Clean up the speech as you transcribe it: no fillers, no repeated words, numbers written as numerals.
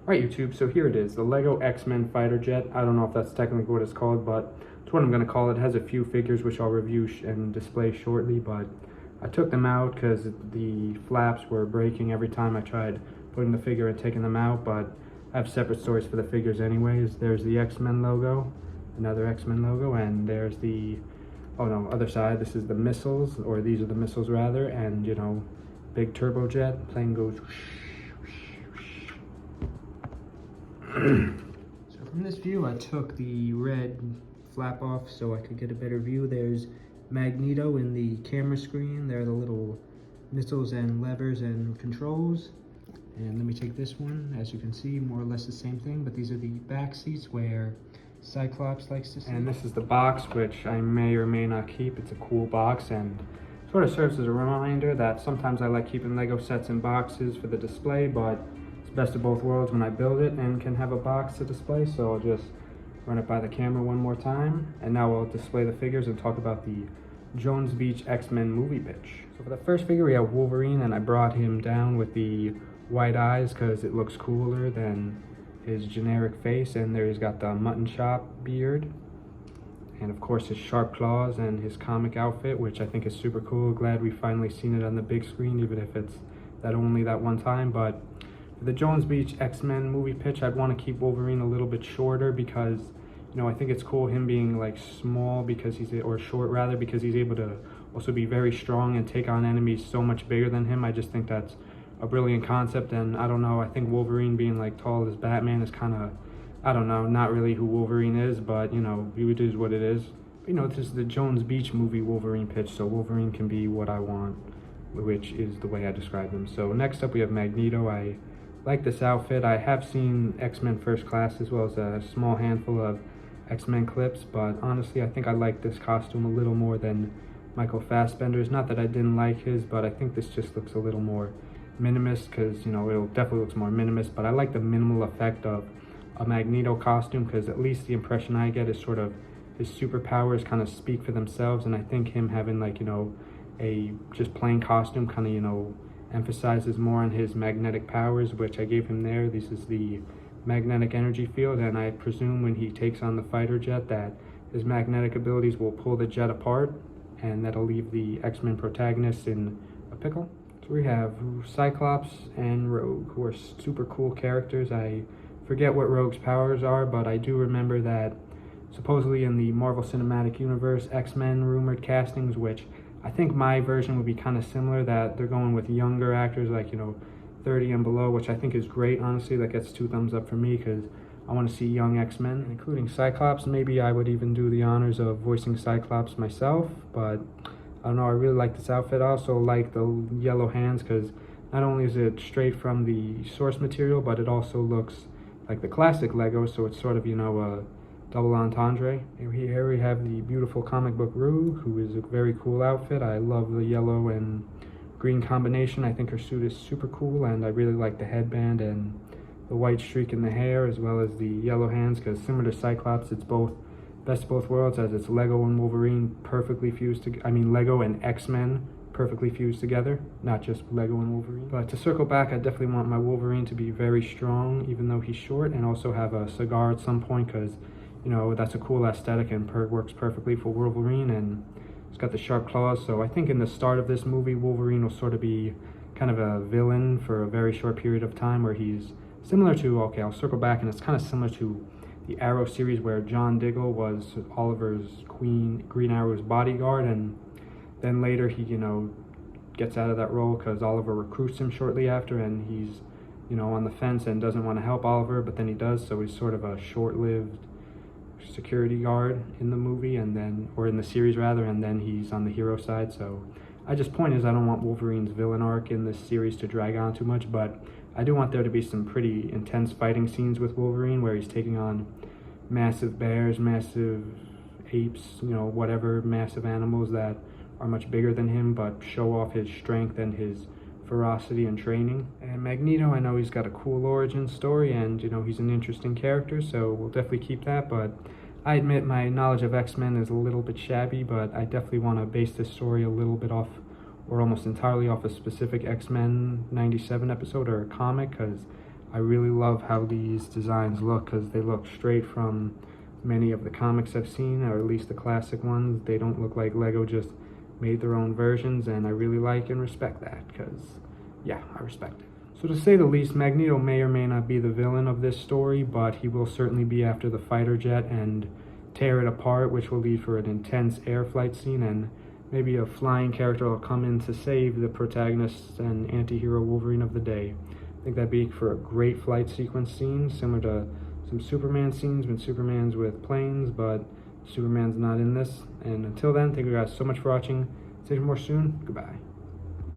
Alright YouTube, so here it is, the LEGO X-Men fighter jet. I don't know if that's technically what it's called, but it's what I'm going to call it. It has a few figures which I'll review and display shortly, but I took them out because the flaps were breaking every time I tried putting the figure and taking them out, but I have separate stories for the figures anyways. There's the X-Men logo, another X-Men logo, and there's the, oh no, other side, this is the missiles, or these are the missiles rather, and you know, big turbojet, plane goes So from this view, I took the red flap off so I could get a better view. There's Magneto in the camera screen. There are the little missiles and levers and controls. And let me take this one. As you can see, more or less the same thing, but these are the back seats where Cyclops likes to sit. And this is the box, which I may or may not keep. It's a cool box and sort of serves as a reminder that sometimes I like keeping Lego sets in boxes for the display, but best of both worlds when I build it and can have a box to display. So I'll just run it by the camera one more time, and now I'll display the figures and talk about the Jones Beach X-Men movie pitch. So for the first figure we have Wolverine, and I brought him down with the white eyes because it looks cooler than his generic face, and there he's got the mutton chop beard, and of course his sharp claws and his comic outfit, which I think is super cool. Glad we've finally seen it on the big screen, even if it's that only that one time. But for the Jones Beach X-Men movie pitch, I'd want to keep Wolverine a little bit shorter because, you know, I think it's cool him being like small because or short rather, because he's able to also be very strong and take on enemies so much bigger than him. I just think that's a brilliant concept, and I don't know, I think Wolverine being like tall as Batman is kind of, I don't know, not really who Wolverine is, but you know, it is what it is. You know, this is the Jones Beach movie Wolverine pitch, so Wolverine can be what I want, which is the way I describe him. So next up we have Magneto. I like this outfit. I have seen X-Men First Class as well as a small handful of X-Men clips, but honestly I think I like this costume a little more than Michael Fassbender's. Not that I didn't like his, but I think this just looks a little more minimalist because, you know, it definitely looks more minimalist, but I like the minimal effect of a Magneto costume because at least the impression I get is sort of his superpowers kind of speak for themselves, and I think him having like, you know, a just plain costume kind of, you know, emphasizes more on his magnetic powers, which I gave him there. This is the magnetic energy field, and I presume when he takes on the fighter jet that his magnetic abilities will pull the jet apart, and that'll leave the X-Men protagonists in a pickle. So we have Cyclops and Rogue, who are super cool characters. I forget what Rogue's powers are, but I do remember that supposedly in the Marvel Cinematic Universe X-Men rumored castings, which I think my version would be kind of similar, that they're going with younger actors, like, you know, 30 and below, which I think is great, honestly. That gets 2 thumbs up for me because I want to see young X-Men, including Cyclops. Maybe I would even do the honors of voicing Cyclops myself, but I don't know, I really like this outfit. I also like the yellow hands because not only is it straight from the source material, but it also looks like the classic Lego, so it's sort of, you know, a double entendre. Here we have the beautiful comic book Rue, who is a very cool outfit. I love the yellow and green combination. I think her suit is super cool, and I really like the headband and the white streak in the hair, as well as the yellow hands, because similar to Cyclops, it's both best of both worlds, as it's Lego and Wolverine perfectly fused together. I mean, Lego and X-Men perfectly fused together, not just Lego and Wolverine. But to circle back, I definitely want my Wolverine to be very strong, even though he's short, and also have a cigar at some point, because, you know, that's a cool aesthetic and works perfectly for Wolverine, and it's got the sharp claws. So I think in the start of this movie, Wolverine will sort of be kind of a villain for a very short period of time, where he's similar to, okay, I'll circle back, and it's kind of similar to the Arrow series where John Diggle was Oliver's Green Arrow's bodyguard, and then later he, you know, gets out of that role because Oliver recruits him shortly after, and he's, you know, on the fence and doesn't want to help Oliver, but then he does, so he's sort of a short-lived security guard in the movie, and then, or in the series rather, and then he's on the hero side. So point is, I don't want Wolverine's villain arc in this series to drag on too much, but I do want there to be some pretty intense fighting scenes with Wolverine where he's taking on massive bears, massive apes, you know, whatever, massive animals that are much bigger than him but show off his strength and his ferocity and training. And Magneto, I know he's got a cool origin story, and, you know, he's an interesting character, so we'll definitely keep that. But I admit my knowledge of X-Men is a little bit shabby, but I definitely want to base this story a little bit off, or almost entirely off, a specific X-Men 97 episode or a comic, because I really love how these designs look because they look straight from many of the comics I've seen, or at least the classic ones. They don't look like Lego just made their own versions, and I really like and respect that because, yeah, I respect it. So to say the least, Magneto may or may not be the villain of this story, but he will certainly be after the fighter jet and tear it apart, which will lead for an intense air flight scene, and maybe a flying character will come in to save the protagonist and anti-hero Wolverine of the day. I think that'd be for a great flight sequence scene, similar to some Superman scenes when Superman's with planes, but Superman's not in this. And until then, thank you guys so much for watching. See you more soon. Goodbye.